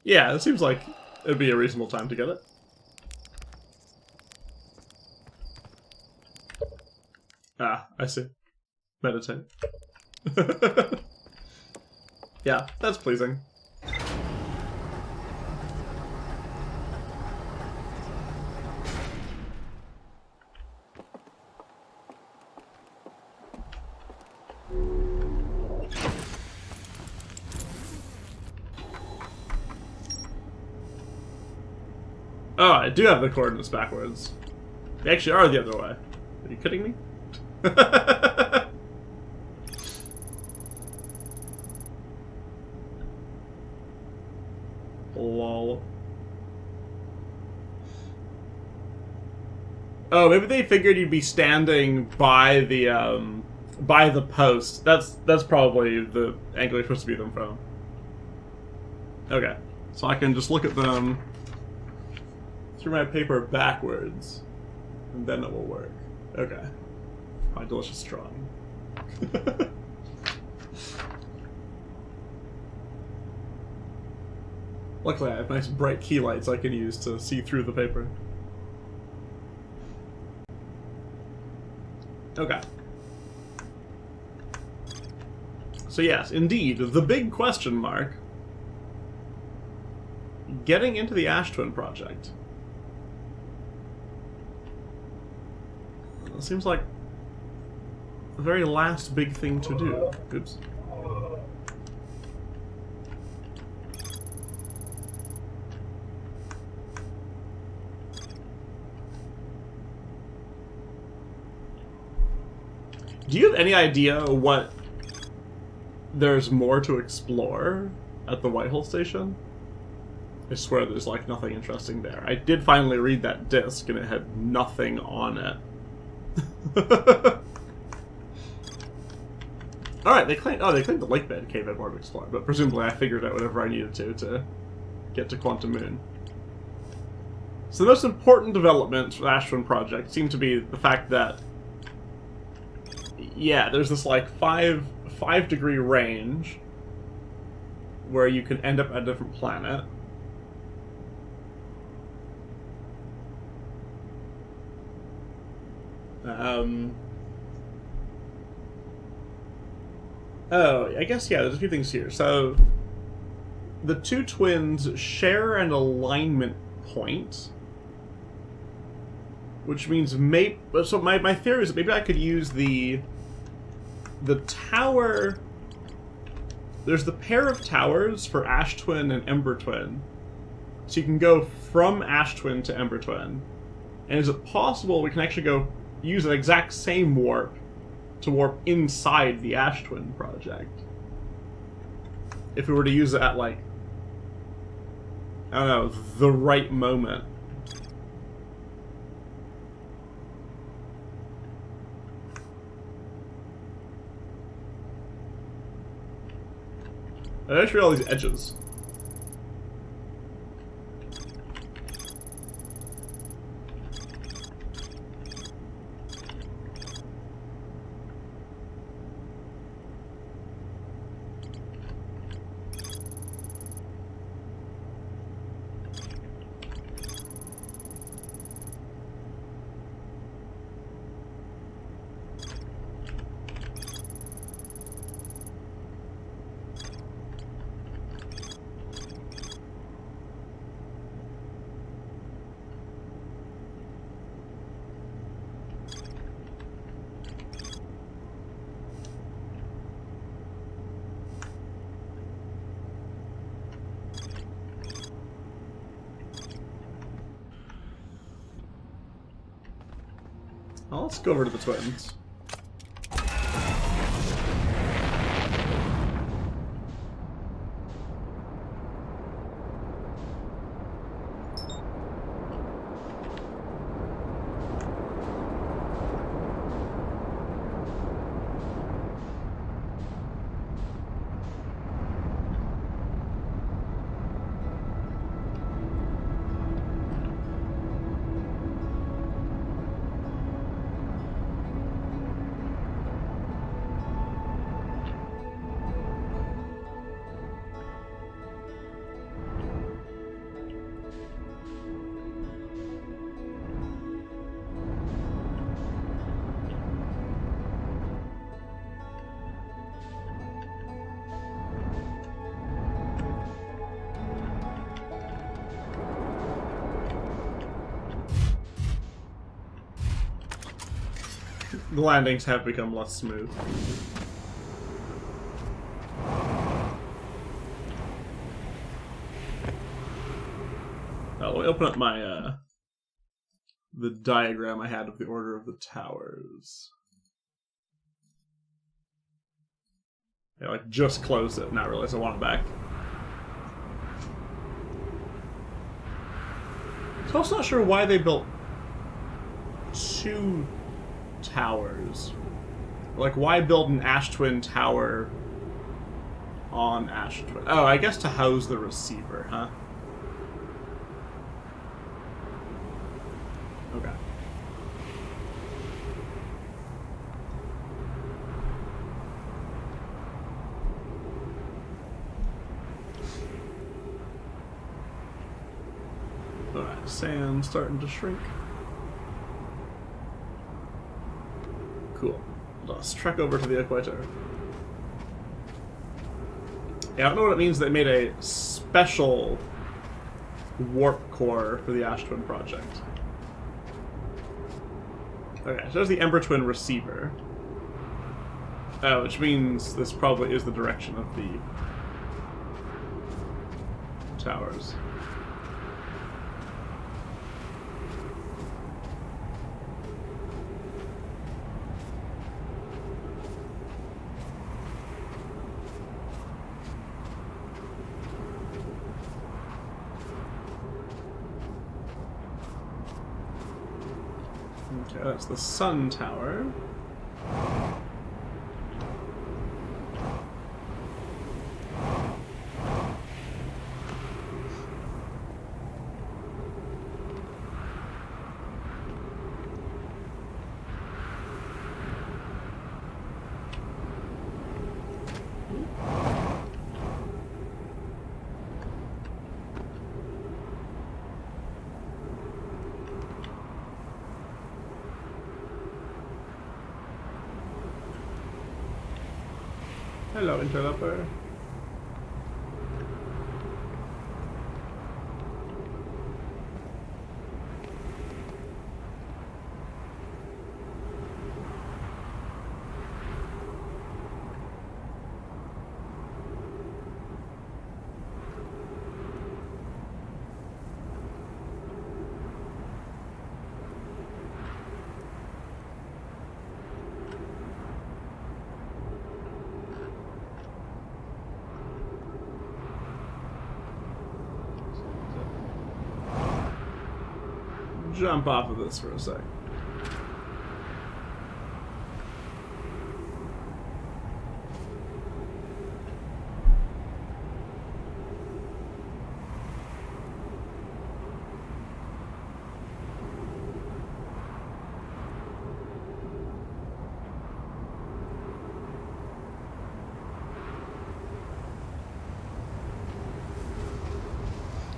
Yeah, it seems like it'd be a reasonable time to get it. Ah, I see. Meditate. Yeah, that's pleasing. Oh, I do have the coordinates backwards. They actually are the other way. Are you kidding me? Lol. Oh, maybe they figured you'd be standing by the post. That's probably the angle you're supposed to view them from. Okay, so I can just look at them through my paper backwards, and then it will work. Okay. My delicious drawing. Luckily, I have nice bright key lights I can use to see through the paper. Okay. So yes, indeed, the big question mark. Getting into the Ash Twin project. It seems like the very last big thing to do. Oops. Do you have any idea what there's more to explore at the Whitehall station? I swear there's like nothing interesting there. I did finally read that disc and it had nothing on it. Alright, they claimed the Lake Bed Cave had more to explore, but presumably I figured out whatever I needed to get to Quantum Moon. So the most important developments for the Ash Twin project seem to be the fact that yeah, there's this like 5-degree range where you can end up at a different planet. Oh, I guess, yeah, there's a few things here. So, the two twins share an alignment point, which means so my theory is that maybe I could use the tower. There's the pair of towers for Ash Twin and Ember Twin. So you can go from Ash Twin to Ember Twin. And is it possible we can actually use an exact same warp to warp inside the Ash Twin project? If we were to use it at, like, I don't know, the right moment. I just read all these edges. Well, let's go over to the twins. The landings have become less smooth. Let me open up my the diagram I had of the order of the towers. Yeah, like just closed it, not realize I want it back. So I'm also not sure why they built 2 towers. Like, why build an Ash Twin tower on Ash Twin? Oh, I guess to house the receiver, huh? Okay. Alright, sand's starting to shrink. Cool. Let's trek over to the equator. Yeah, I don't know what it means they made a special warp core for the Ash Twin project. Okay, so there's the Ember Twin receiver. Oh, which means this probably is the direction of the towers. Okay, that's the Sun Tower. Hello, interloper. Jump off of this for a sec.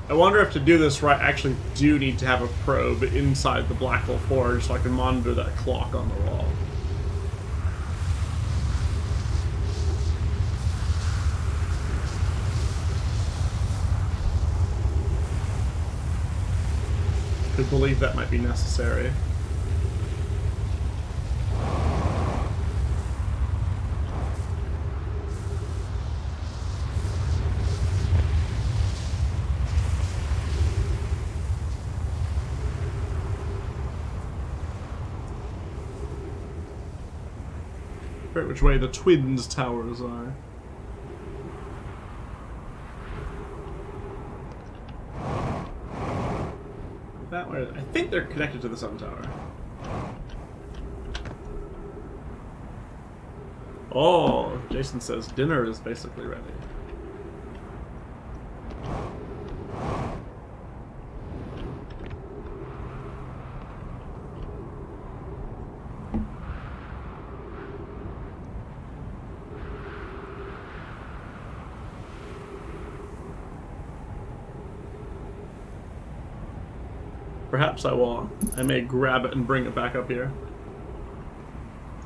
I wonder if to do this right, I actually do need to have a probe inside the Black Hole Forge so I can monitor that clock on the wall. I could believe that might be necessary. Which way the Twins towers are. That way, I think they're connected to the Sun Tower. Oh, Jason says dinner is basically ready. Perhaps I may grab it and bring it back up here.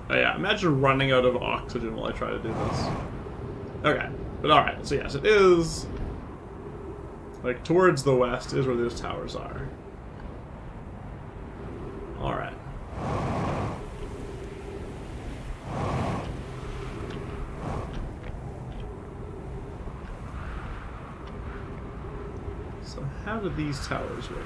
Oh yeah, imagine running out of oxygen while I try to do this. Okay, but alright, so yes, it is... like, towards the west is where those towers are. Alright. So how do these towers work?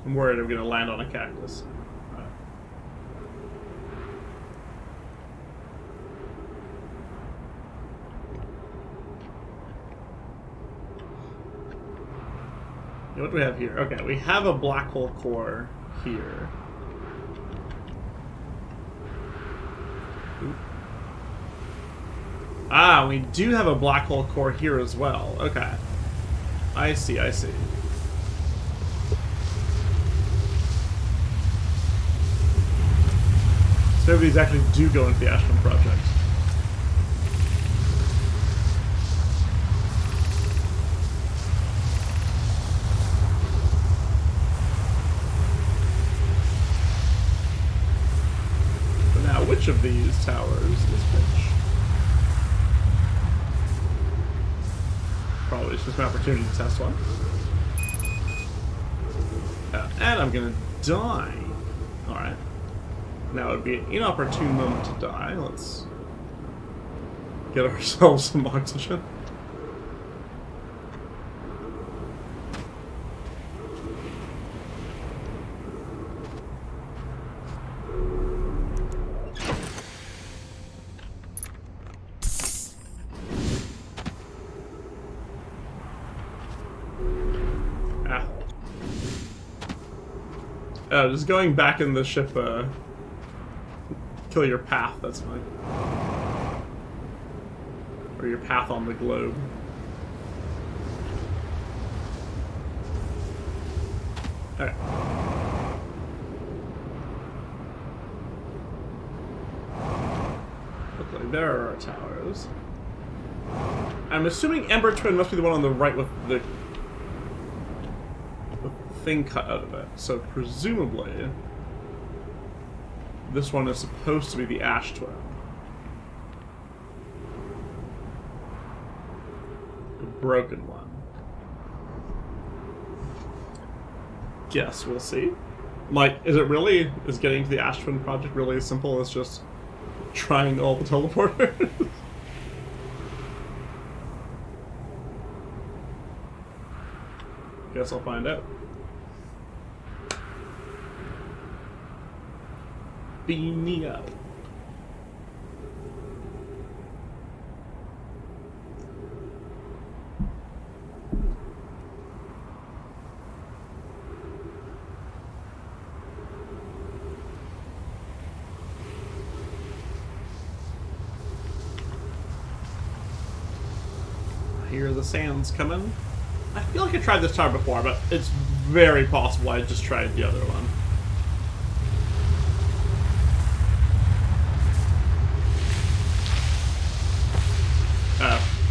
I'm worried I'm gonna land on a cactus. What do we have here? Okay, we have a black hole core here. Oop. Ah, we do have a black hole core here as well. Okay. I see, I see. So maybe these actually do go into the Ash Twin project. But now, which of these towers is which? Probably just an opportunity to test one. And I'm gonna die. Alright. Now it would be an inopportune moment to die. Let's get ourselves some oxygen. Just going back in the ship, kill your path, that's fine. Or your path on the globe. Okay. Okay, there are our towers. I'm assuming Ember Twin must be the one on the right with the thing cut out of it. So presumably this one is supposed to be the Ash Twin. The broken one. Guess we'll see. Like, is getting to the Ash Twin project really as simple as just trying all the teleporters? Guess I'll find out. Beam me up. I hear the sands coming. I feel like I tried this tower before, but it's very possible I just tried the other one.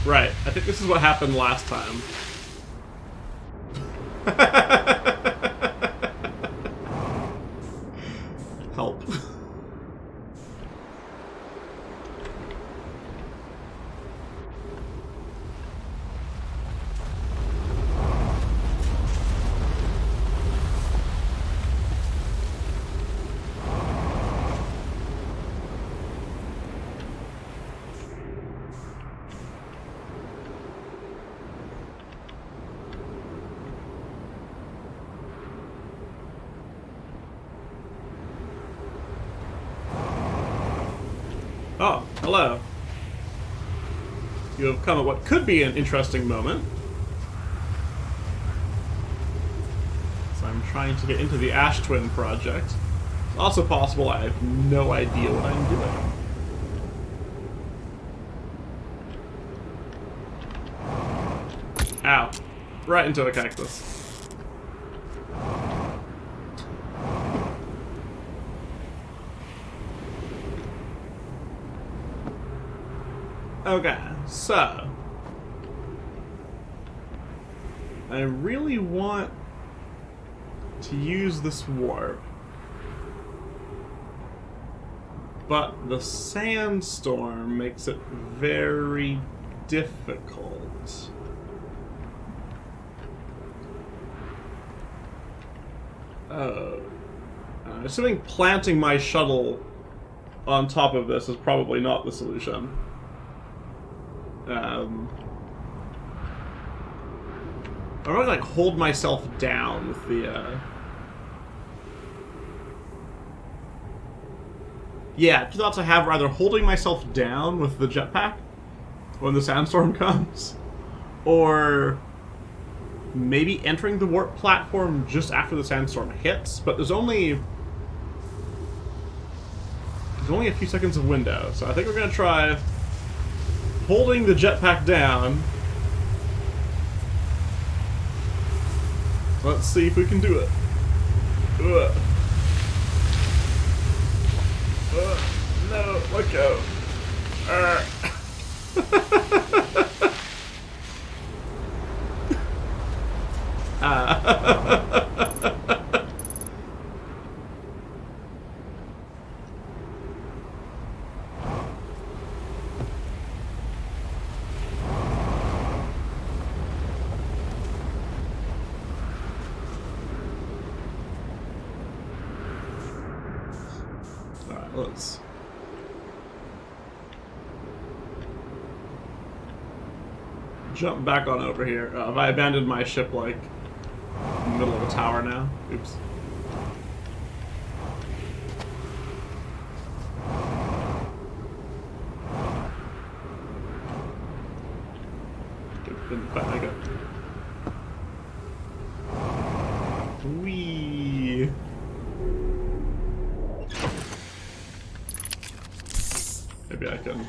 Right. I think this is what happened last time. Help. Oh, hello. You have come at what could be an interesting moment. So I'm trying to get into the Ash Twin project. It's also possible I have no idea what I'm doing. Ow. Right into a cactus. Okay, so I really want to use this warp, but the sandstorm makes it very difficult. Assuming planting my shuttle on top of this is probably not the solution. I'm gonna like hold myself down with the yeah, two thoughts I have are either holding myself down with the jetpack when the sandstorm comes, or maybe entering the warp platform just after the sandstorm hits, but there's only a few seconds of window, so I think we're gonna try holding the jetpack down. Let's see if we can do it. No, let go. Alright, let's jump back on over here. Have I abandoned my ship, like, in the middle of a tower now? Oops. Didn't quite make it. Whee! Maybe I can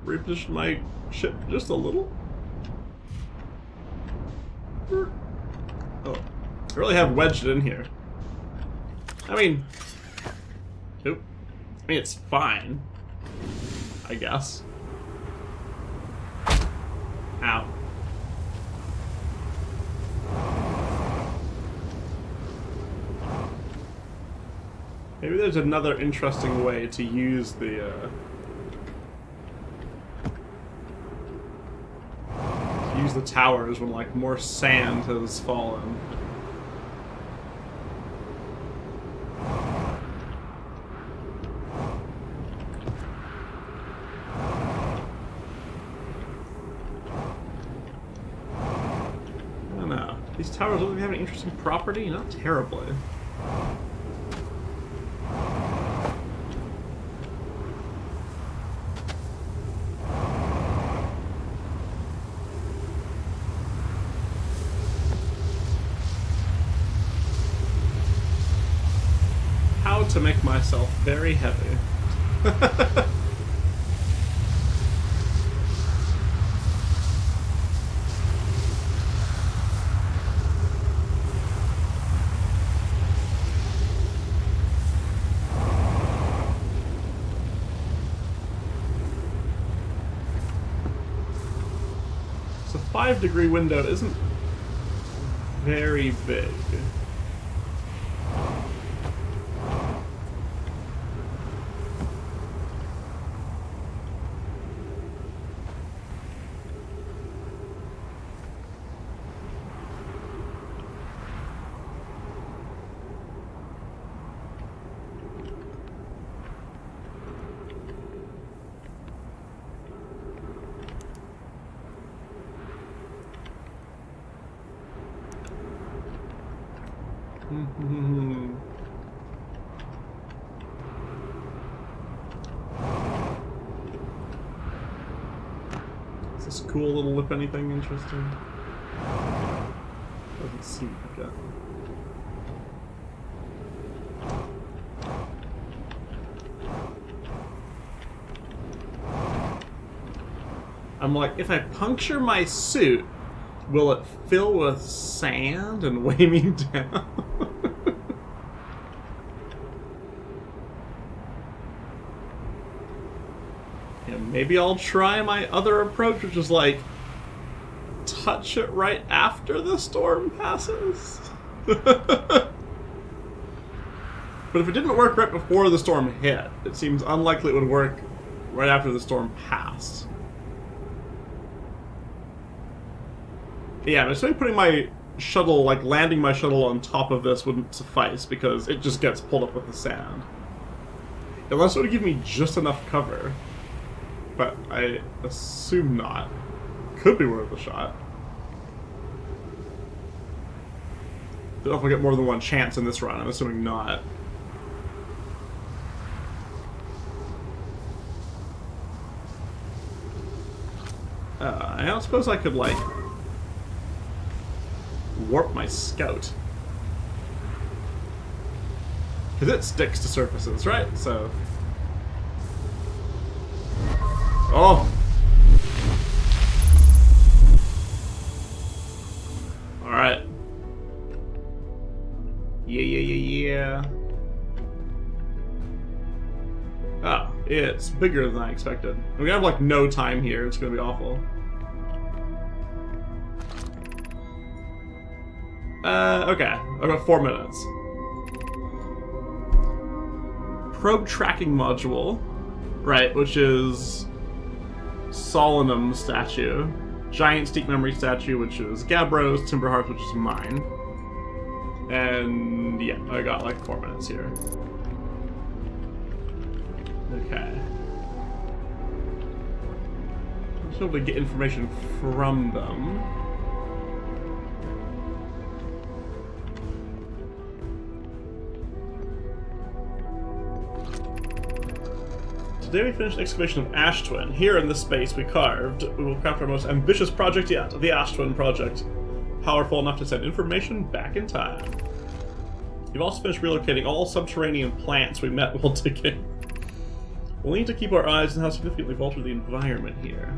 reposition my ship just a little. Oh, I really have wedged it in here. I mean, nope. I mean, it's fine, I guess. Ow. Maybe there's another interesting way to use the, use the towers when, like, more sand has fallen. I don't know. These towers don't have any interesting property? Not terribly. To make myself very heavy. So 5-degree window isn't very big. Is this cool little lip anything interesting? Doesn't seem like it. I'm like, if I puncture my suit, will it fill with sand and weigh me down? Maybe I'll try my other approach, which is like touch it right after the storm passes. But if it didn't work right before the storm hit, it seems unlikely it would work right after the storm passed. Yeah, but assuming putting my shuttle, like landing my shuttle on top of this wouldn't suffice because it just gets pulled up with the sand. Unless it would give me just enough cover. But I assume not. Could be worth a shot. Don't know if I'll get more than one chance in this run, I'm assuming not. I don't suppose I could, like, warp my scout. Because it sticks to surfaces, right? So... Oh! Alright. Yeah. Ah, it's bigger than I expected. We have, like, no time here. It's gonna be awful. Okay. I've got 4 minutes. Probe tracking module. Right, which is... Solanum statue. Giant Steep Memory statue, which is Gabro's. Timberhearth, which is mine. And... yeah, I got, like, 4 minutes here. Okay. I should be able to get information from them. Today we finished excavation of Ash Twin. Here in this space we carved, we will craft our most ambitious project yet, the Ash Twin project. Powerful enough to send information back in time. We've also finished relocating all subterranean plants we met while digging. We'll need to keep our eyes on how significantly we've altered the environment here.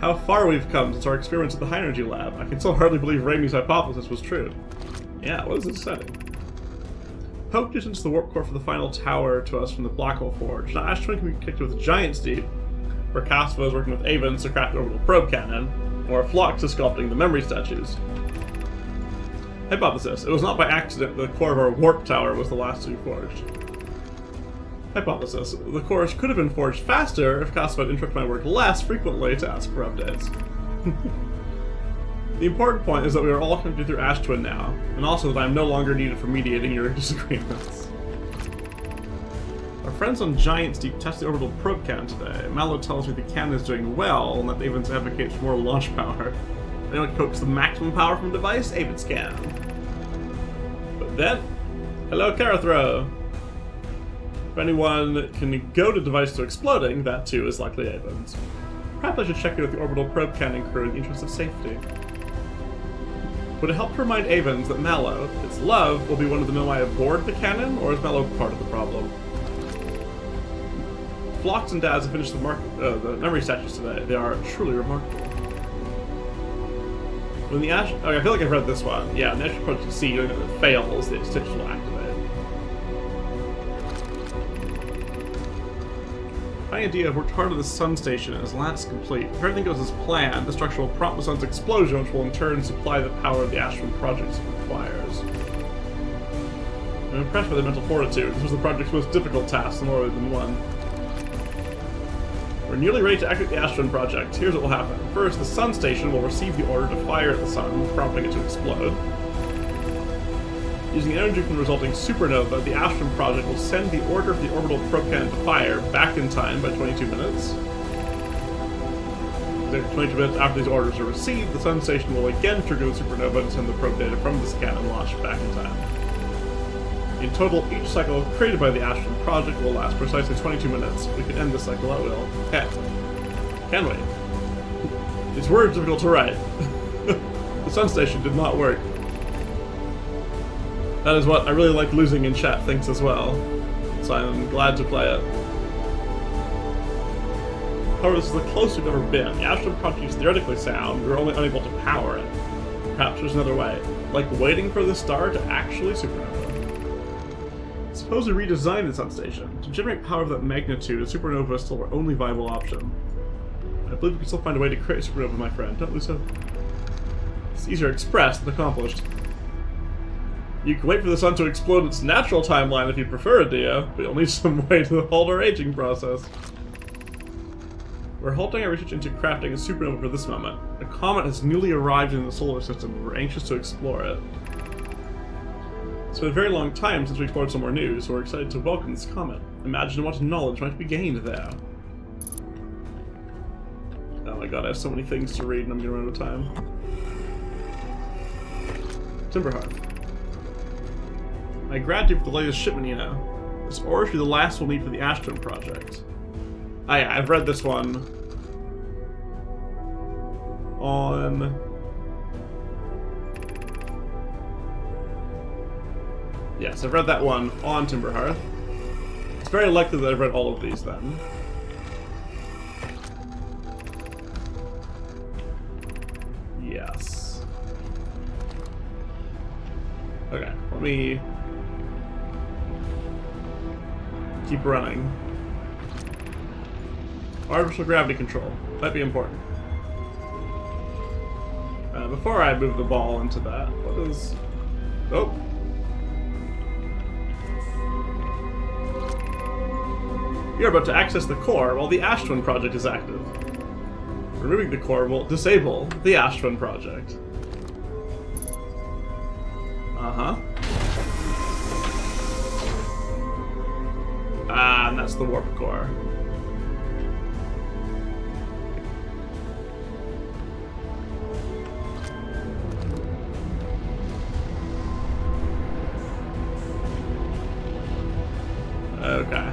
How far we've come since our experience at the High Energy Lab. I can still hardly believe Raimi's hypothesis was true. Yeah, what is this setting? Poke distance the warp core for the final tower to us from the Blackhole Forge. Now Ash Twin can be connected with Giant's Deep, where Cassava is working with Avens to craft an orbital probe cannon, or Phlox is sculpting the memory statues. Hypothesis. It was not by accident the core of our warp tower was the last to be forged. Hypothesis. The cores could have been forged faster if Cassava had interrupted my work less frequently to ask for updates. The important point is that we are all connected through Ash Twin now, and also that I am no longer needed for mediating your disagreements. Our friends on Giant's Deep test the orbital probe cannon today. Mallow tells me the cannon is doing well, and that Avens advocates for more launch power. They don't coax the maximum power from the device, Avens can. But then, hello Carathro! If anyone can go to device to exploding, that too is likely Avens. Perhaps I should check in with the orbital probe cannon crew in the interest of safety. Would it help to remind Avens that Mallow, its love, will be one of the Nomai aboard the cannon, or is Mallow part of the problem? Phlox and Daz have finished the memory statues today. They are truly remarkable. When the Ash... okay, I feel like I've read this one. Yeah, when the Ash approach C fails, the stitch will activate. Idea have worked hard on the Sun Station and is last complete. If everything goes as planned, the structure will prompt the Sun's explosion, which will in turn supply the power the Ash Twin project requires. I'm impressed by their mental fortitude. This was the project's most difficult task, in more than one. We're nearly ready to activate the Ash Twin project. Here's what will happen. First, the Sun Station will receive the order to fire at the Sun, prompting it to explode. Using energy from the resulting supernova, the Ash Twin project will send the order for the orbital probe cannon to fire back in time by 22 minutes. 22 minutes after these orders are received, the Sun Station will again trigger the supernova and send the probe data from this cannon launched back in time. In total, each cycle created by the Ash Twin project will last precisely 22 minutes. We can end this cycle at will. Heck. Can we? These words are difficult to write. The Sun Station did not work. That is what I really like losing in chat thinks as well, so I'm glad to play it. However, this is the closest we've ever been. The Ash Twin project is theoretically sound, we were only unable to power it. Perhaps there's another way, like waiting for the star to actually supernova. Suppose Suppose we redesign the sun station. To generate power of that magnitude, a supernova is still our only viable option. I believe we can still find a way to create a supernova, my friend. Don't lose hope. It's easier expressed than accomplished. You can wait for the sun to explode in its natural timeline if you prefer, Dio, but you'll need some way to halt our aging process. We're halting our research into crafting a supernova for this moment. A comet has newly arrived in the solar system, and we're anxious to explore it. It's been a very long time since we explored somewhere new, so we're excited to welcome this comet. Imagine what knowledge might be gained there. Oh my god, I have so many things to read and I'm gonna run out of time. Timberhearth. I grabbed you for the latest shipment, you know. This ore should be the last we'll need for the Ash Twin project. Oh yeah, I've read this one on... Yes, I've read that one on Timberhearth. It's very likely that I've read all of these then. Yes. Okay, let me keep running. Artificial gravity control. That'd be important. Before I move the ball into that, what is... Oh. You're about to access the core while the Ash Twin project is active. Removing the core will disable the Ash Twin project. Uh-huh. Ah, and that's the warp core. Okay.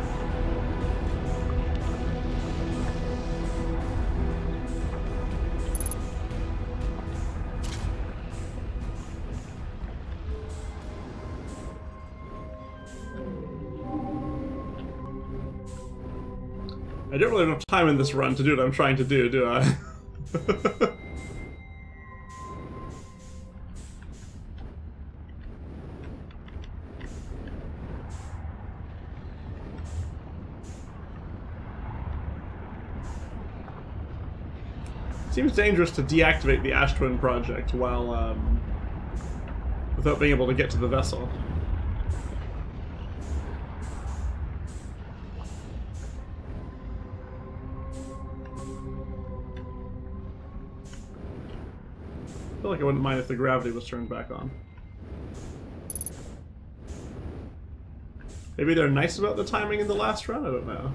I don't really have enough time in this run to do what I'm trying to do I? Seems dangerous to deactivate the Ash Twin project while, without being able to get to the vessel. I feel like I wouldn't mind if the gravity was turned back on. Maybe they're nice about the timing in the last run? I don't know.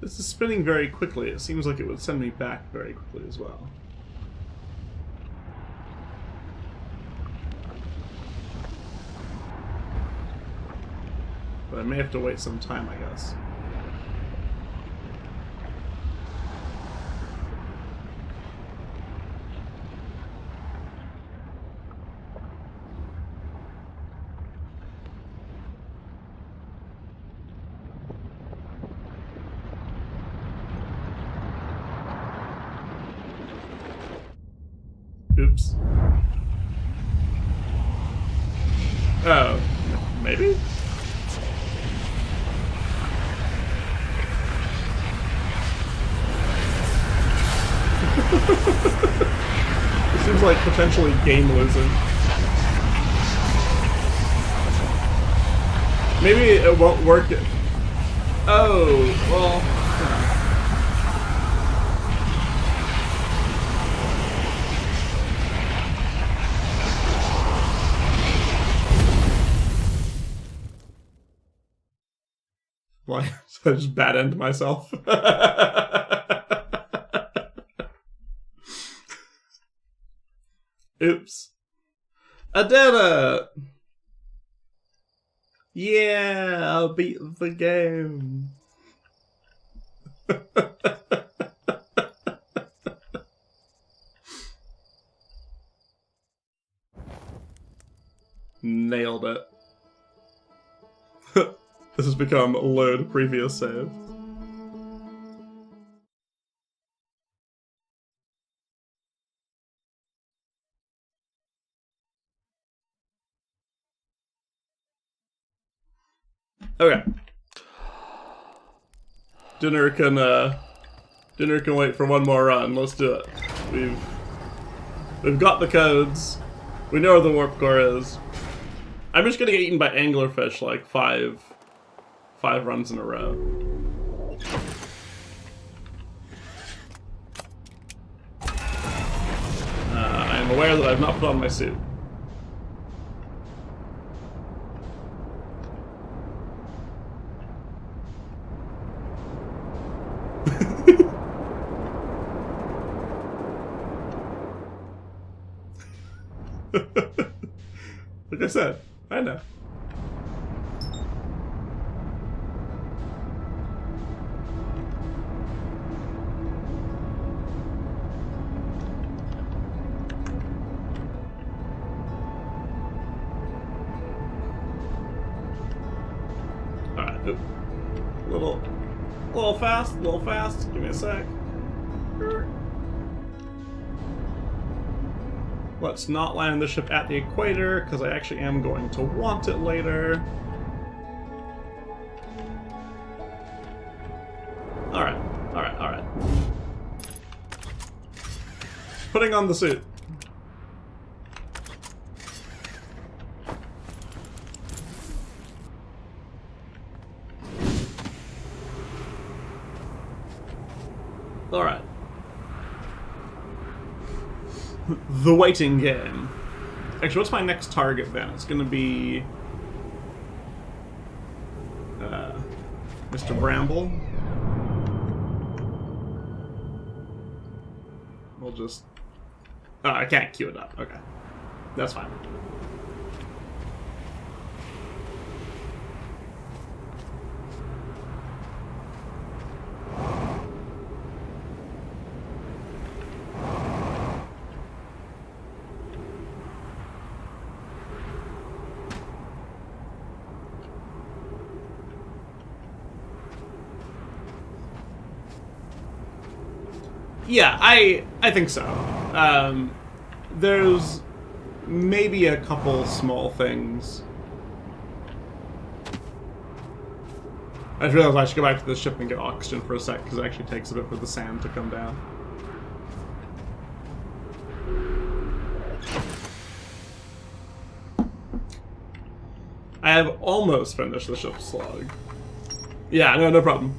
This is spinning very quickly. It seems like it would send me back very quickly as well. But I may have to wait some time, I guess. Oops. Oh, maybe? It seems like potentially game losing. Maybe it won't work. Oh, well. Why? So I just bad end myself. Oops. I did it! Yeah, I beat the game. Nailed it. This has become load previous save. Okay. Dinner can wait for one more run. Let's do it. We've got the codes. We know where the warp core is. I'm just gonna get eaten by anglerfish like five runs in a row. I am aware that I've not put on my suit. Like I said, I know. Alright, a little fast, give me a sec. Let's not land the ship at the equator, because I actually am going to want it later. Alright. Putting on the suit. Alright. The waiting game. Actually, what's my next target then? It's gonna be... Mr. Bramble. We'll just... Oh, I can't queue it up. Okay. That's fine. Yeah, I think so. There's maybe a couple small things. I just realized I should go back to the ship and get oxygen for a sec, because it actually takes a bit for the sand to come down. I have almost finished the ship's slog. Yeah, no problem.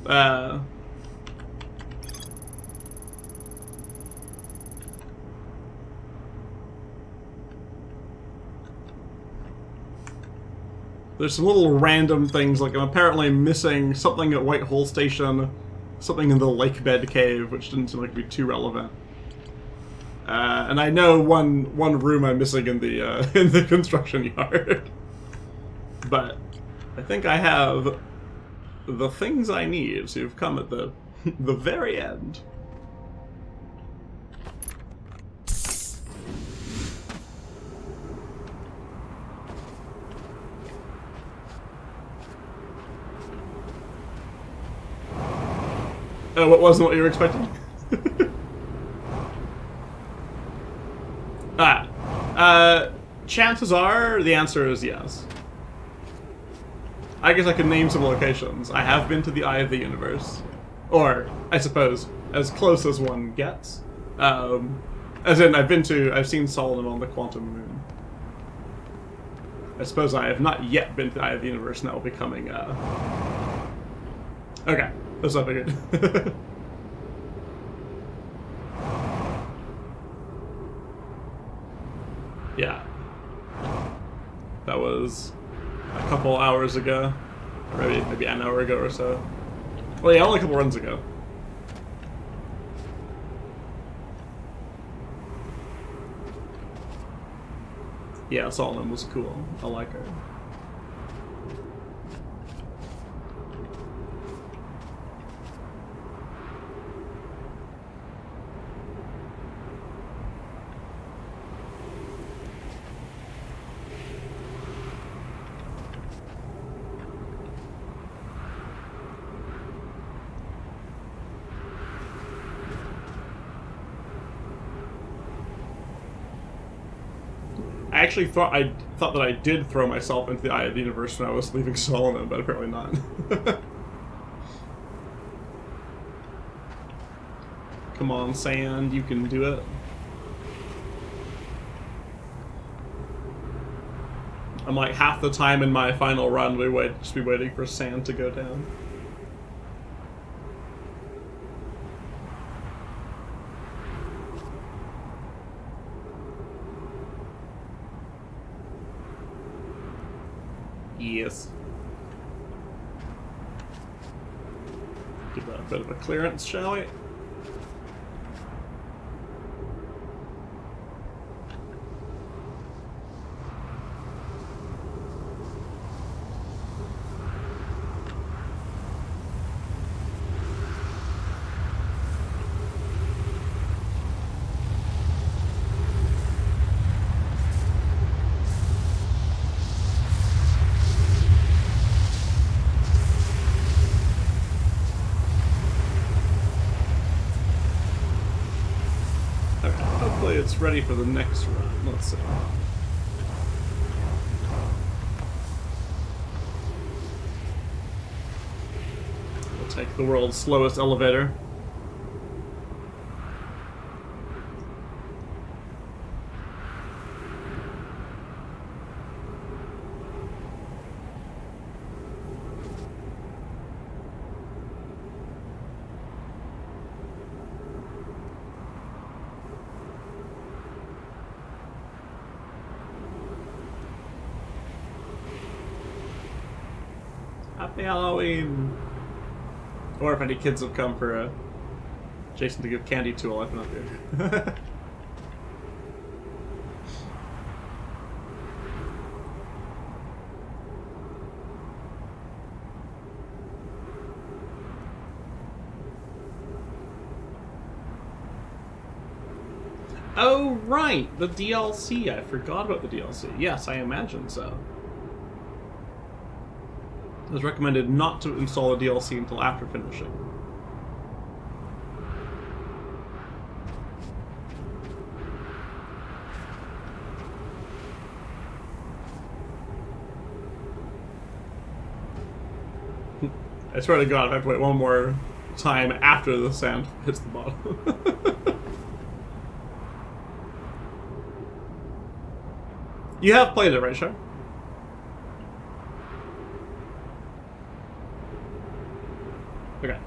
There's some little random things, like I'm apparently missing something at Whitehall Station, something in the lake bed cave, which didn't seem like to be too relevant. And I know one room I'm missing in the construction yard. But I think I have the things I need, so you've come at the very end. Oh, what wasn't what you were expecting? Chances are the answer is yes. I guess I could name some locations. I have been to the Eye of the Universe. Or, I suppose, as close as one gets. As in, I've seen Solomon on the Quantum Moon. I suppose I have not yet been to the Eye of the Universe, and that will be coming, Okay. That's what I figured. Yeah. That was a couple hours ago. Or maybe an hour ago or so. Well, yeah, only a couple runs ago. Yeah, Solomon was cool. I like her. I actually thought that I did throw myself into the Eye of the Universe when I was leaving Solomon, but apparently not. Come on, Sand, you can do it. I'm like half the time in my final run we would just be waiting for Sand to go down. Yes. Give that a bit of a clearance, shall we? It's ready for the next run. Let's see. We'll take the world's slowest elevator. Happy Halloween! Or if any kids have come for Jason to give candy to while I've been up here. Oh, right! The DLC. I forgot about the DLC. Yes, I imagine so. It was recommended not to install a DLC until after finishing. I swear to God, if I have to wait one more time after the sand hits the bottom. You have played it, right, Shar? Okay.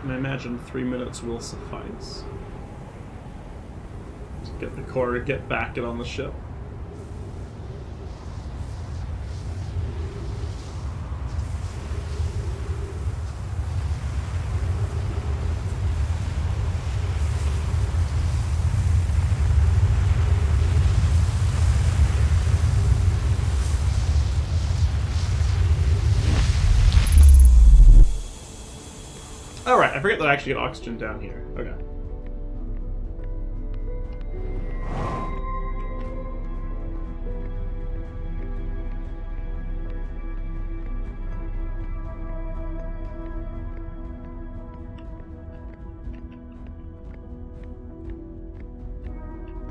And I imagine 3 minutes will suffice to get the core, get back, get on the ship. Alright, I forget that I actually get oxygen down here. Okay.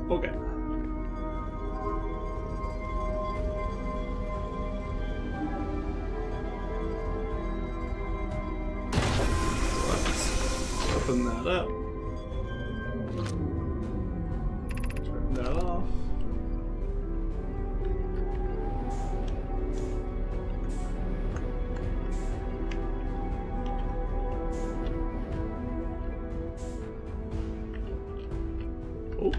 Okay. Open that up. Turn that off. Oh.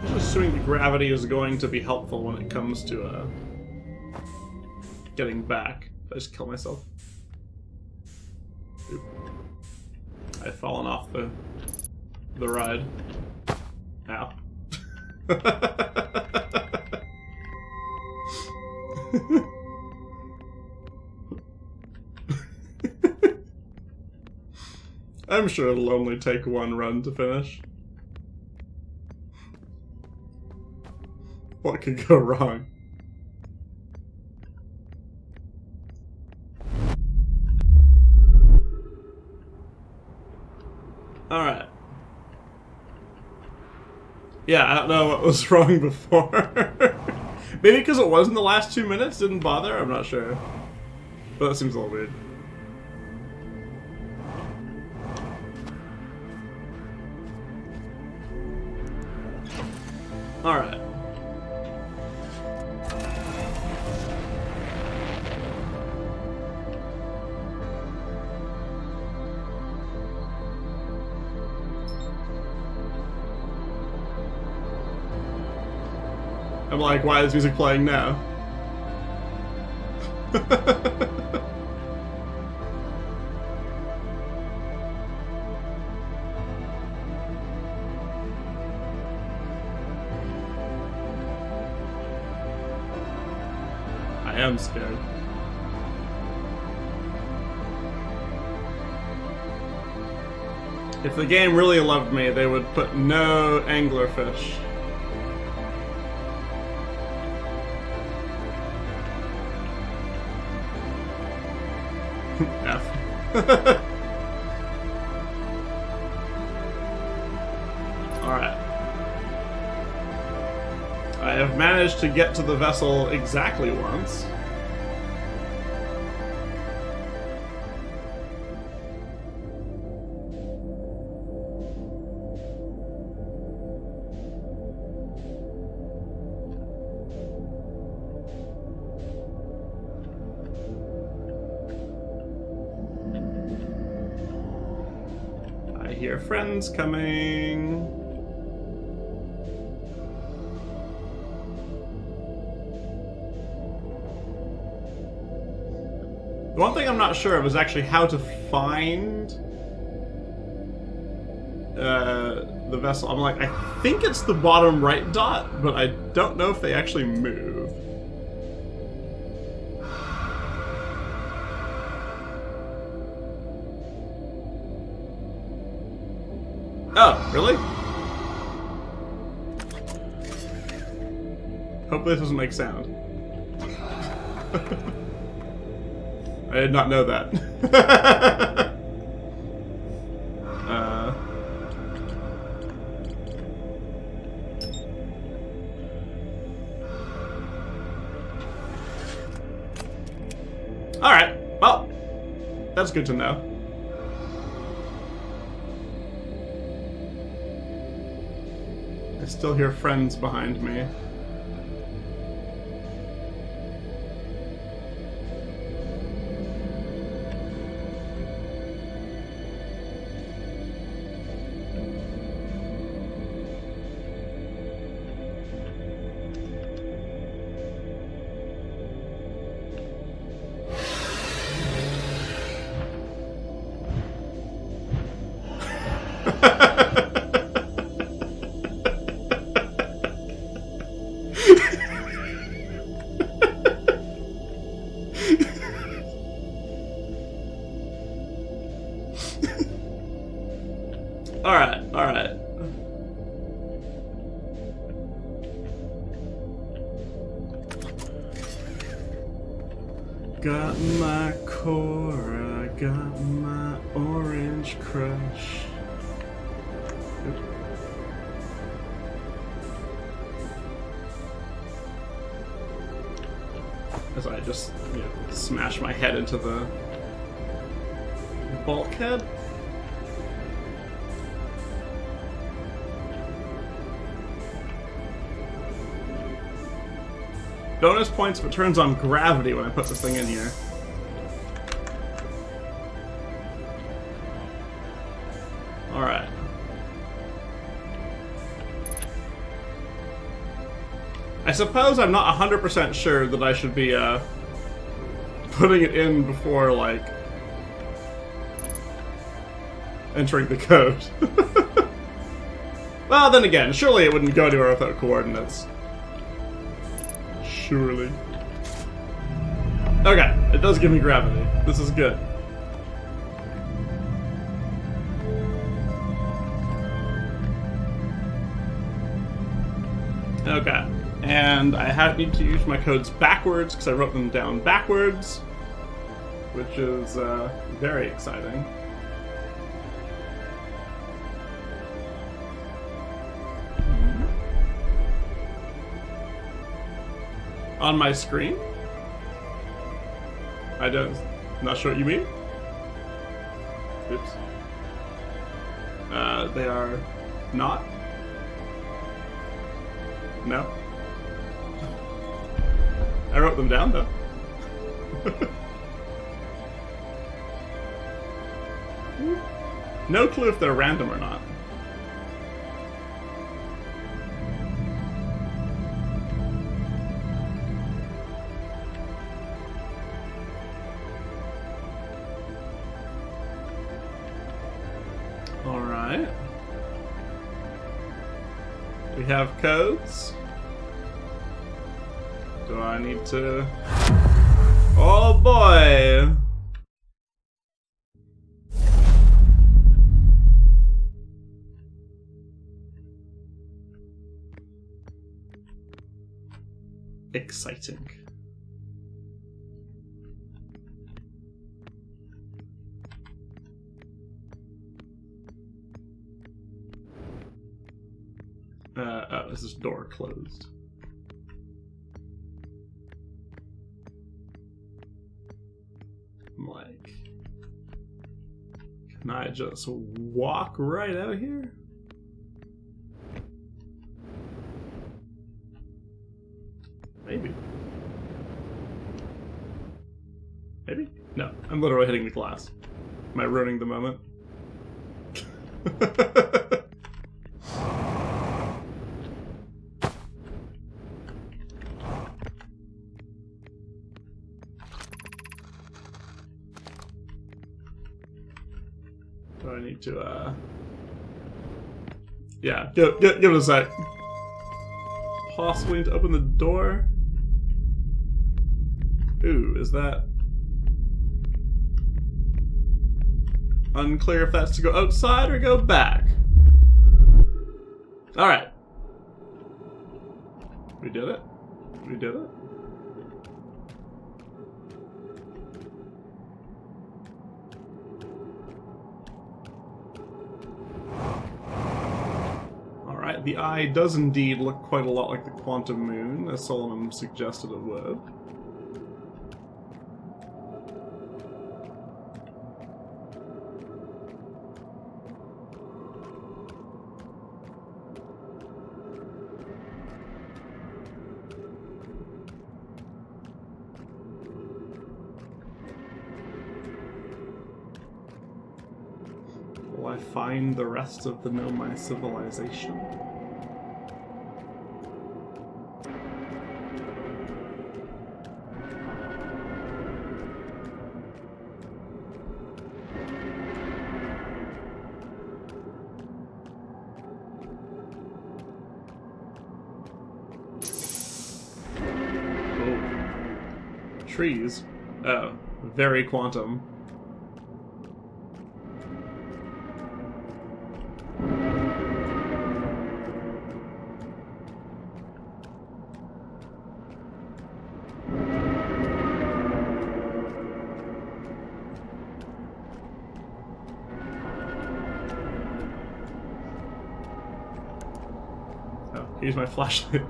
I'm assuming the gravity is going to be helpful when it comes to getting back. Did I just kill myself? Oop. I've fallen off the ride. Ow. I'm sure it'll only take one run to finish. What could go wrong? Alright. Yeah, I don't know what was wrong before. Maybe because it wasn't the last 2 minutes, didn't bother? I'm not sure. But that seems a little weird. Alright. I'm like, why is music playing now? I am scared. If the game really loved me, they would put no anglerfish. F. Alright. I have managed to get to the vessel exactly once. I hear friends coming. The one thing I'm not sure of is actually how to find the vessel. I'm like, I think it's the bottom right dot, but I don't know if they actually move. Oh, really? Hopefully this doesn't make sound. I did not know that. Alright, well, that's good to know. I still hear friends behind me. Alright, alright. Got my Cora, got my orange crush. Oop. As I just, smash my head into the bulkhead. Bonus points if it turns on gravity when I put this thing in here. Alright. I suppose I'm not 100% sure that I should be putting it in before, like, entering the code. Well, then again, surely it wouldn't go anywhere without coordinates. Surely. Okay, it does give me gravity. This is good. Okay, and I need to use my codes backwards because I wrote them down backwards, which is very exciting. On my screen? Not sure what you mean. Oops. They are not? No. I wrote them down, though. No clue if they're random or not. Alright. We have codes. Do I need to... Oh boy! Exciting. Oh, is this door closed? I'm like, can I just walk right out here? Maybe. Maybe? No, I'm literally hitting the glass. Am I ruining the moment? Do I need to, yeah, give it a sec. Possibly need to open the door. Ooh, is that... Unclear if that's to go outside or go back. Alright. We did it. We did it. Alright, the eye does indeed look quite a lot like the quantum moon, as Solomon suggested it would. Will I find the rest of the Nomai civilization? Oh. Trees? Oh, very quantum. Use my flashlight.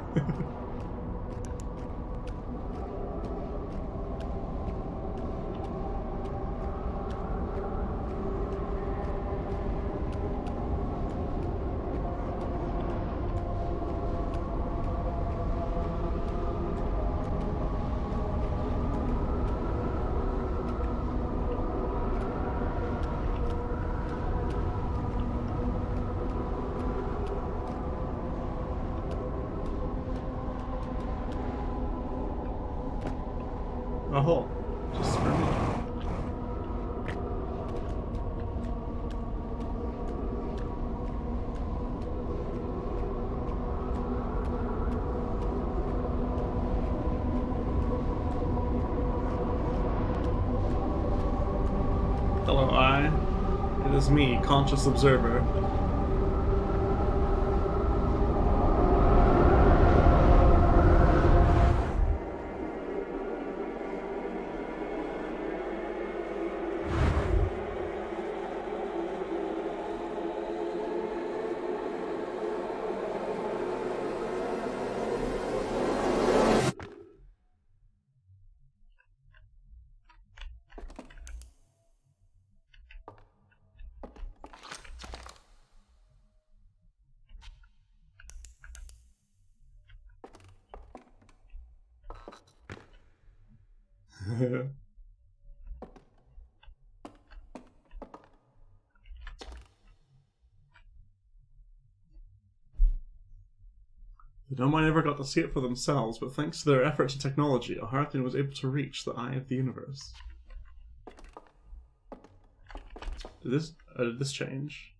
a hole. Just for me. Hello, I. It is me, conscious observer. The Nomai never got to see it for themselves, but thanks to their efforts and technology, Aharthian was able to reach the eye of the universe. Did this change?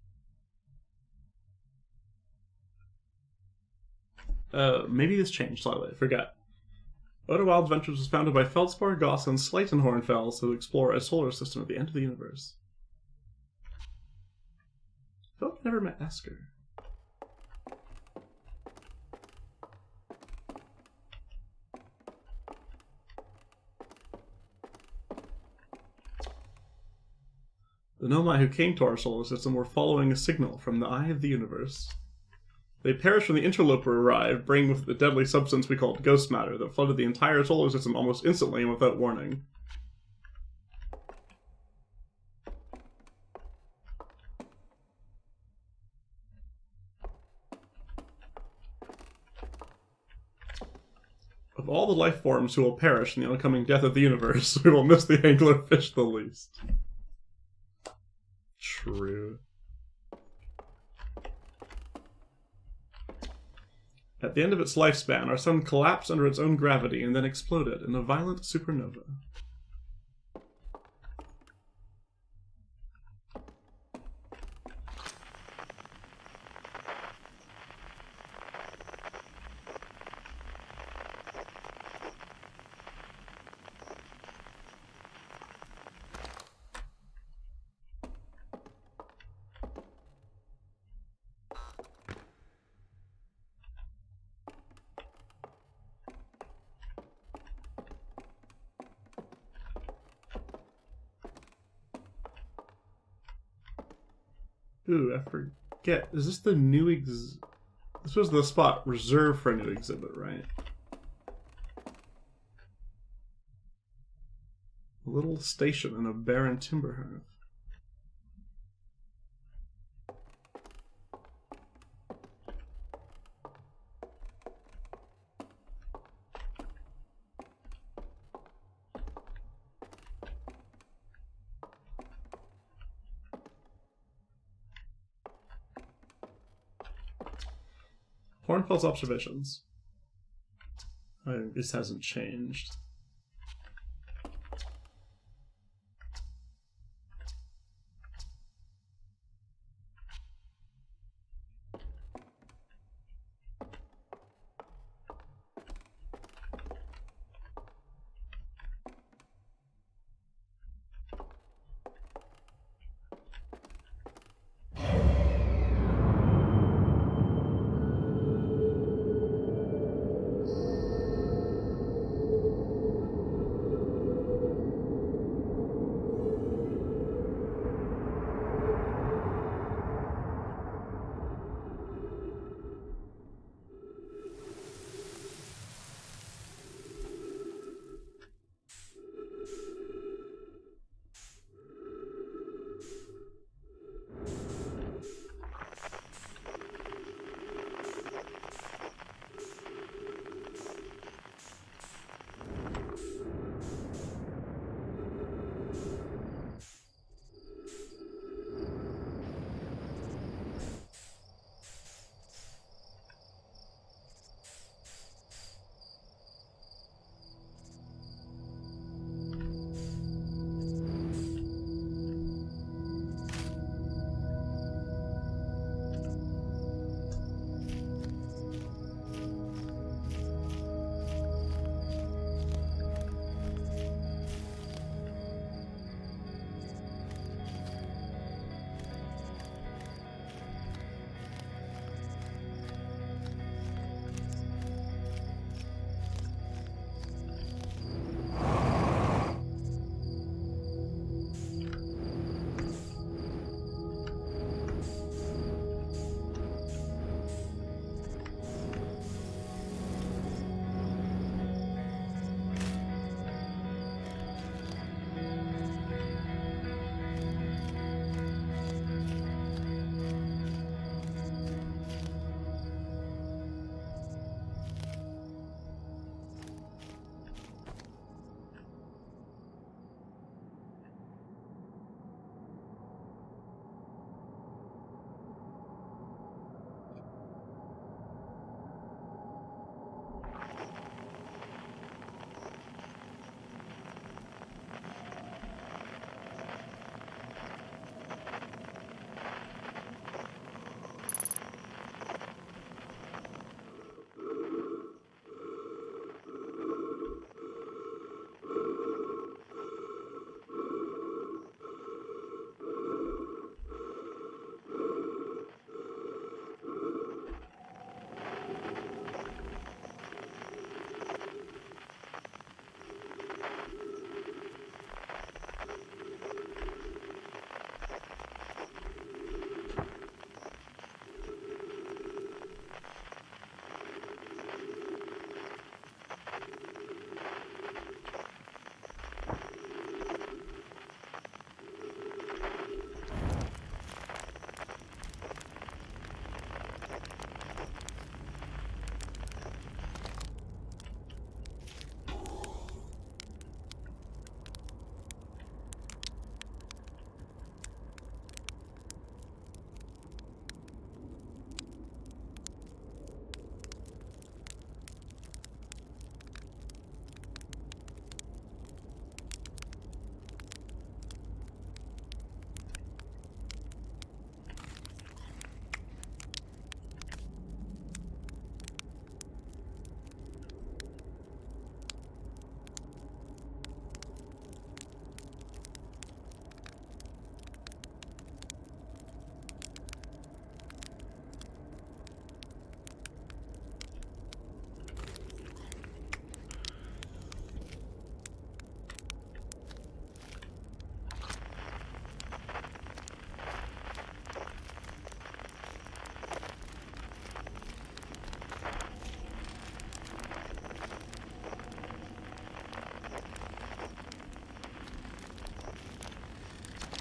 Maybe this changed slightly. I forget. Outer Wild Ventures was founded by Feldspar, Goss, and Slayton-Hornfels to explore a solar system at the end of the universe. I feel like I never met Esker. The Nomai who came to our solar system were following a signal from the eye of the universe. They perished when the interloper arrived, bringing with it the deadly substance we called ghost matter that flooded the entire solar system almost instantly and without warning. Of all the life forms who will perish in the oncoming death of the universe, we will miss the anglerfish the least. True. At the end of its lifespan, our sun collapsed under its own gravity and then exploded in a violent supernova. Ooh, I forget. Is this the new This was the spot reserved for a new exhibit, right? A little station in a barren timber hearth. Hornfels observations. This hasn't changed.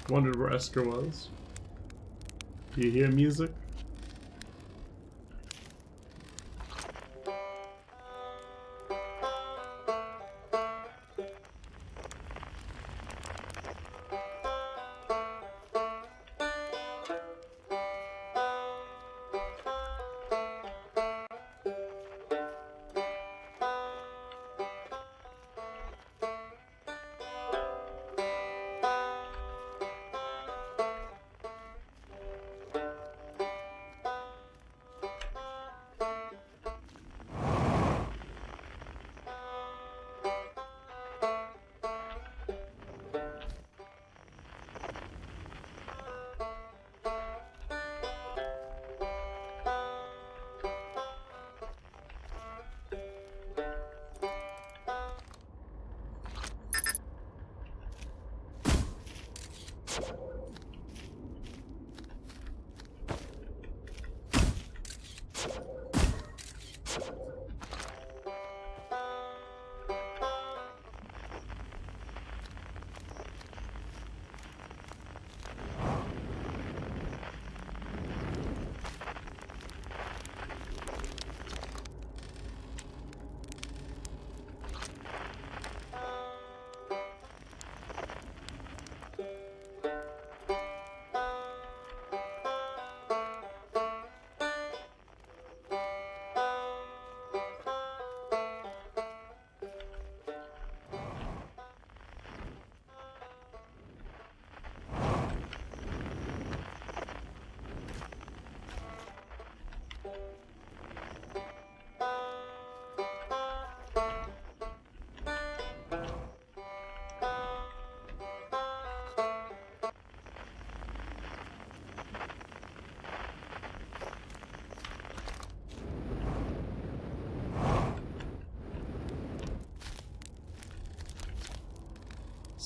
Wondered where Esker was. Do you hear music?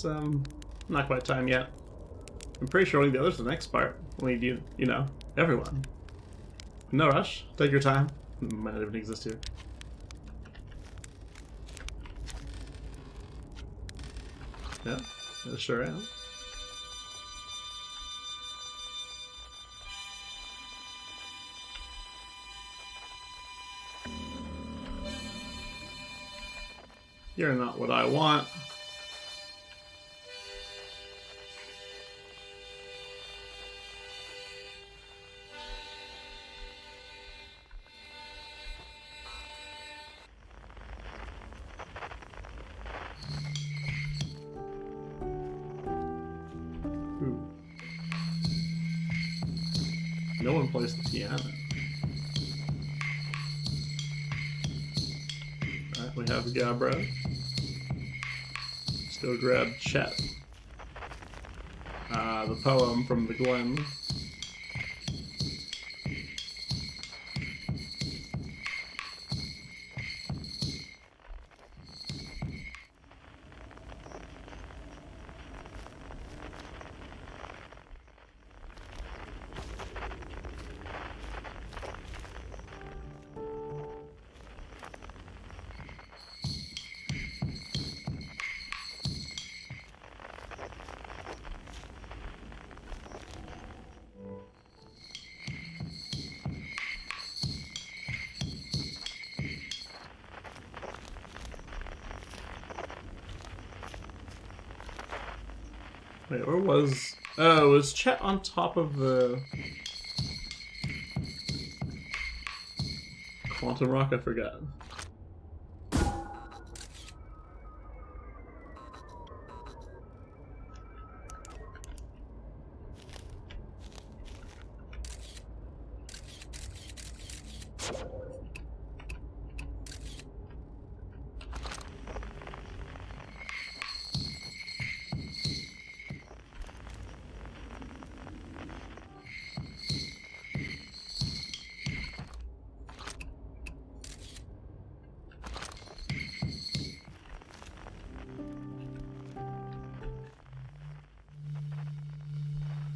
It's not quite time yet. I'm pretty sure only the others the next part. Only you know, everyone. No rush. Take your time. Might not even exist here. Yeah, I sure am. You're not what I want. Ooh. No one plays the piano. Alright, we have Gabbro. Still grab Chet. The poem from the Glen. Wait, where was... Oh, was Chet on top of the... Quantum Rock? I forgot.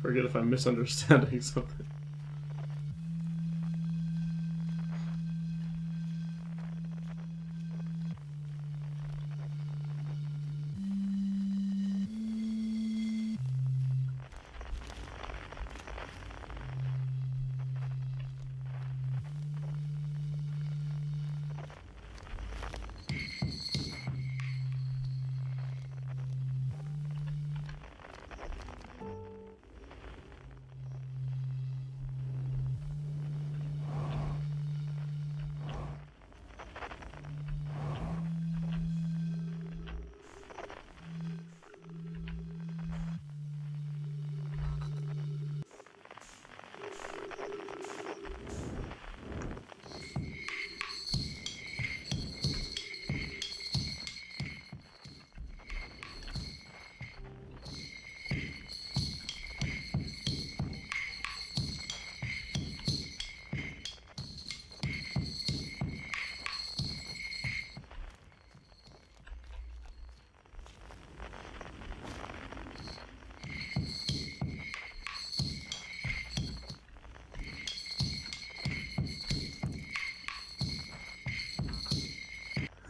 Forget if I'm misunderstanding something.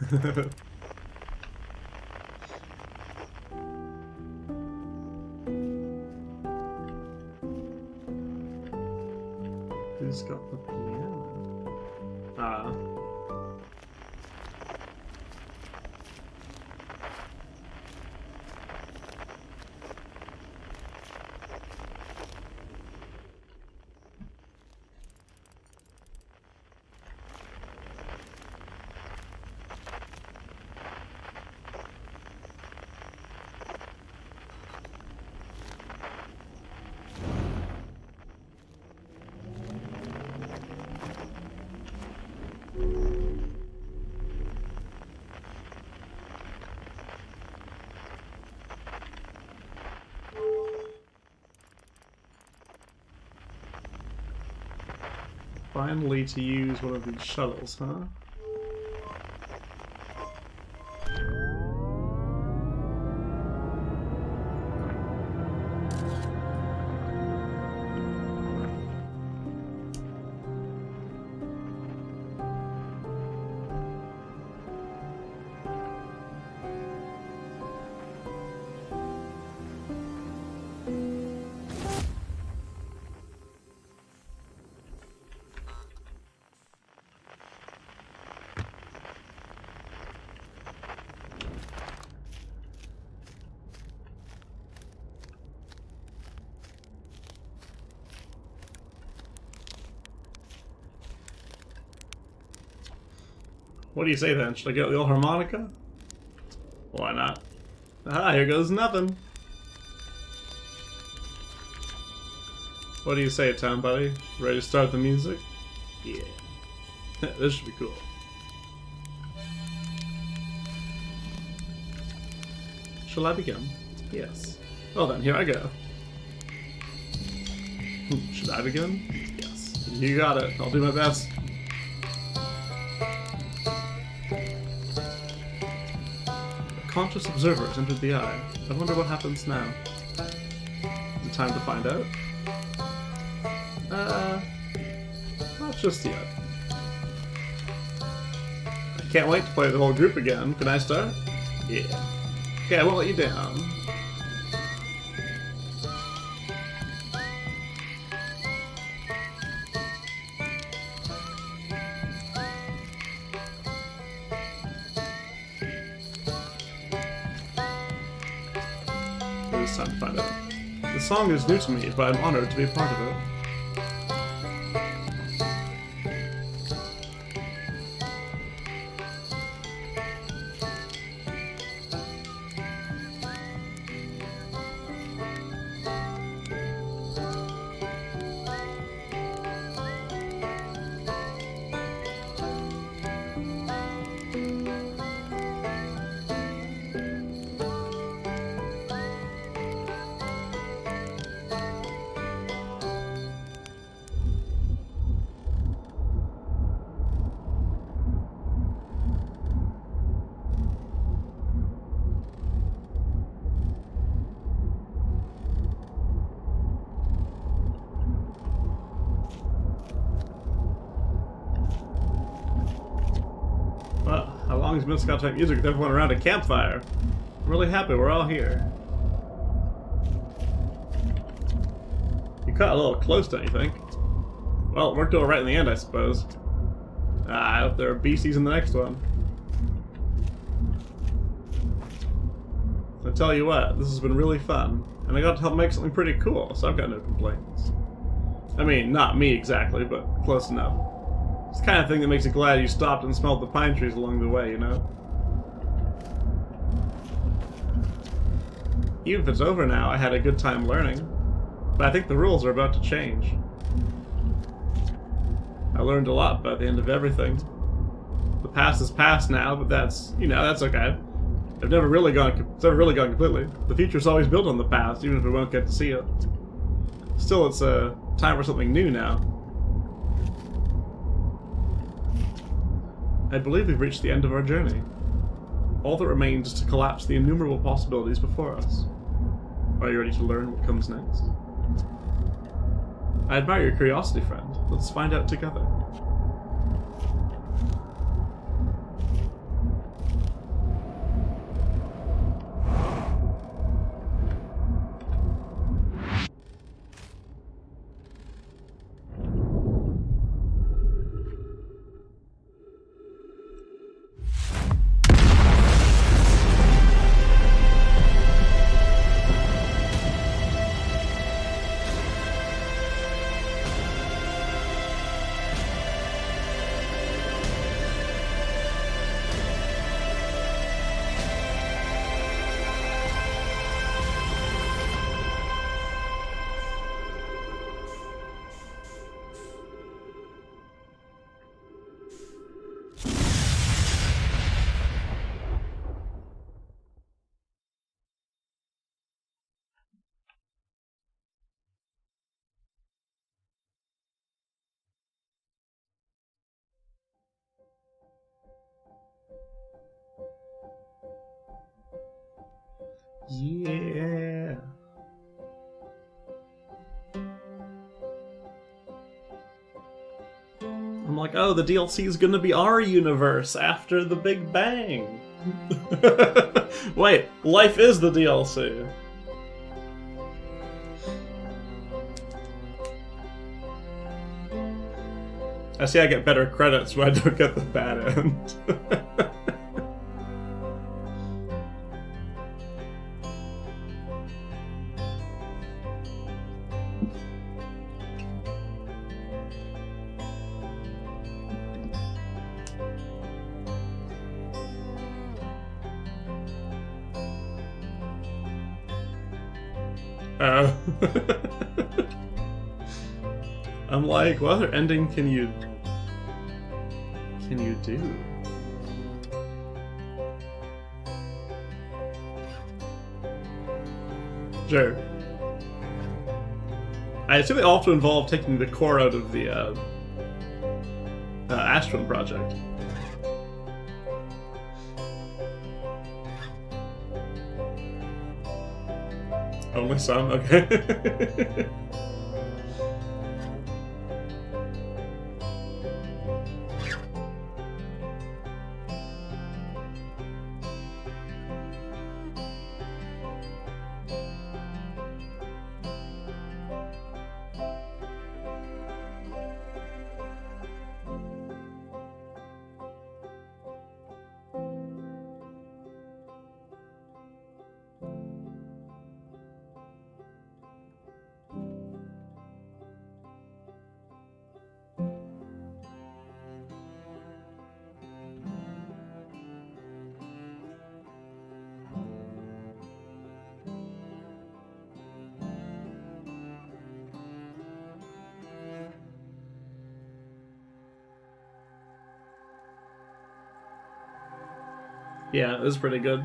Who's got the piano? Ah. Finally to use one of these shuttles, huh? What do you say then? Should I get the old harmonica? Why not? Ah, here goes nothing. What do you say, Tom buddy? Ready to start the music? Yeah. This should be cool. Shall I begin? Yes. Well then, here I go. Should I begin? Yes. You got it. I'll do my best. Conscious observers entered the eye. I wonder what happens now. Is it time to find out? Not just yet. I can't wait to play the whole group again. Can I start? Yeah. Okay, I won't let you down. It's time to find out. The song is new to me, but I'm honored to be a part of it. How long has been Scott type music with everyone around a campfire? I'm really happy we're all here. You cut a little close, don't you think? Well, it worked out right in the end, I suppose. I hope there are beasties in the next one. I tell you what, this has been really fun, and I got to help make something pretty cool, so I've got no complaints. I mean, not me exactly, but close enough. It's the kind of thing that makes you glad you stopped and smelled the pine trees along the way, you know? Even if it's over now, I had a good time learning. But I think the rules are about to change. I learned a lot by the end of everything. The past is past now, but that's, you know, that's okay. It's never really gone completely. The future's always built on the past, even if we won't get to see it. Still, it's time for something new now. I believe we've reached the end of our journey. All that remains is to collapse the innumerable possibilities before us. Are you ready to learn what comes next? I admire your curiosity, friend. Let's find out together. Yeah. I'm like, oh, the DLC is gonna be our universe after the Big Bang. Wait, life is the DLC. I see I get better credits when I don't get the bad end. I'm like, what other ending can you do? Sure. I assume they also involve taking the core out of the Ash Twin project. Only some? Okay. Yeah, it was pretty good.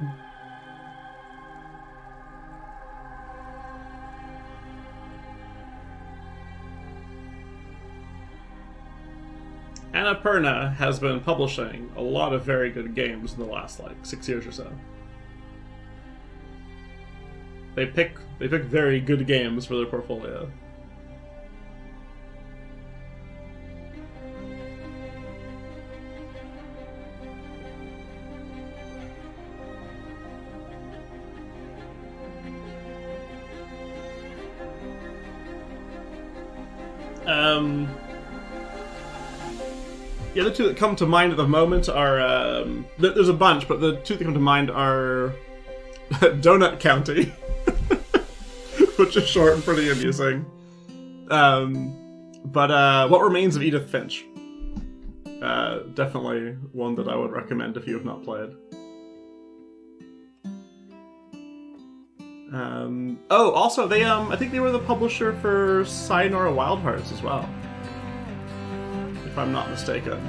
Annapurna has been publishing a lot of very good games in the last, like, 6 years or so. They pick very good games for their portfolio. Yeah, the two that come to mind at the moment are... there's a bunch, but the two that come to mind are Donut County, which is short and pretty amusing. But What Remains of Edith Finch. Definitely one that I would recommend if you have not played. Also, they I think they were the publisher for Sayonara Wild Hearts as well, if I'm not mistaken.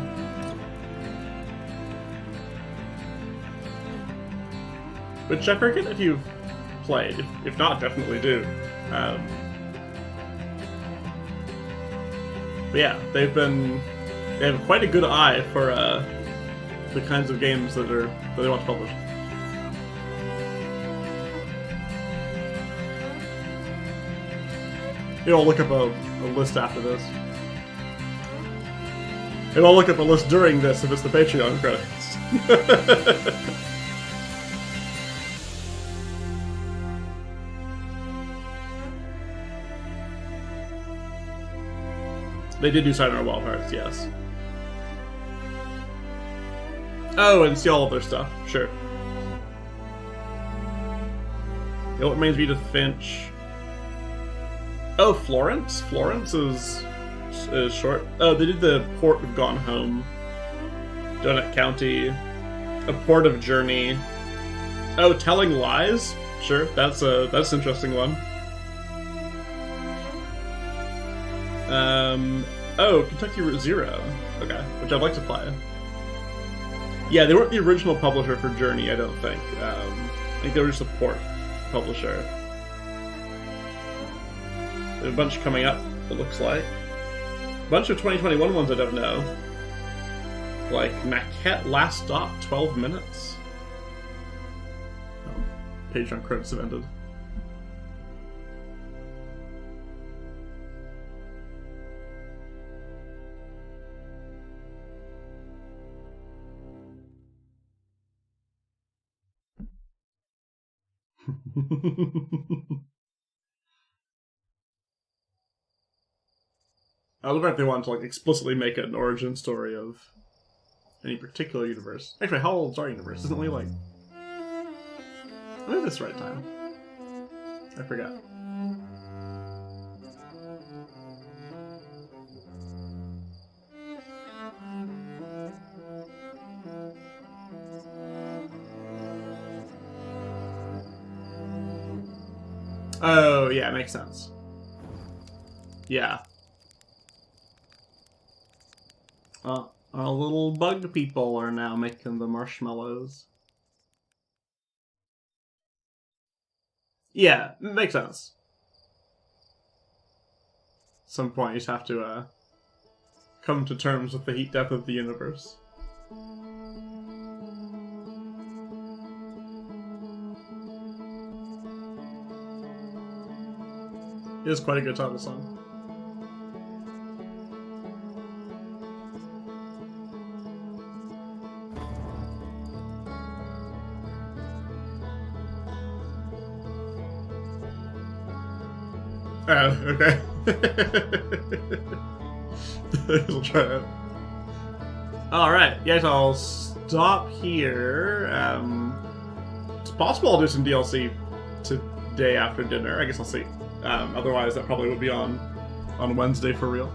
Which I forget if you've played. If not, definitely do. But yeah, they have quite a good eye for the kinds of games that they want to publish. Maybe I'll look up a list after this. Maybe I'll look up a list during this if it's the Patreon credits. They did do Sayonara Wild Hearts, yes. Oh, and see all of their stuff, sure. What Remains of Edith Finch. Oh, Florence? Florence is short. Oh, they did the Port of Gone Home. Donut County. A Port of Journey. Oh, Telling Lies? Sure, that's an interesting one. Oh, Kentucky Route Zero. Okay, which I'd like to play. Yeah, they weren't the original publisher for Journey, I don't think. I think they were just a port publisher. There's a bunch coming up, it looks like. A bunch of 2021 ones I don't know. Like Maquette Last Stop, 12 minutes. Oh. Patreon credits have ended. I wonder if they want to like explicitly make an origin story of any particular universe. Actually, how old is our universe? Isn't we like... When is this right time? I forgot. Oh, yeah, makes sense. Yeah. Our little bug people are now making the marshmallows. Yeah, makes sense. At some point you just have to come to terms with the heat death of the universe. It is quite a good title song. Okay. We'll try it. Alright, yes, I'll stop here. It's possible I'll do some DLC today after dinner. I guess I'll see. Otherwise, that probably would be on Wednesday for real.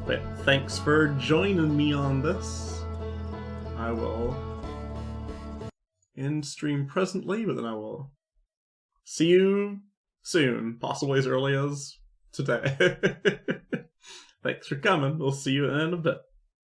But thanks for joining me on this. I will end stream presently, but then I will see you soon, possibly as early as today. Thanks for coming. We'll see you in a bit.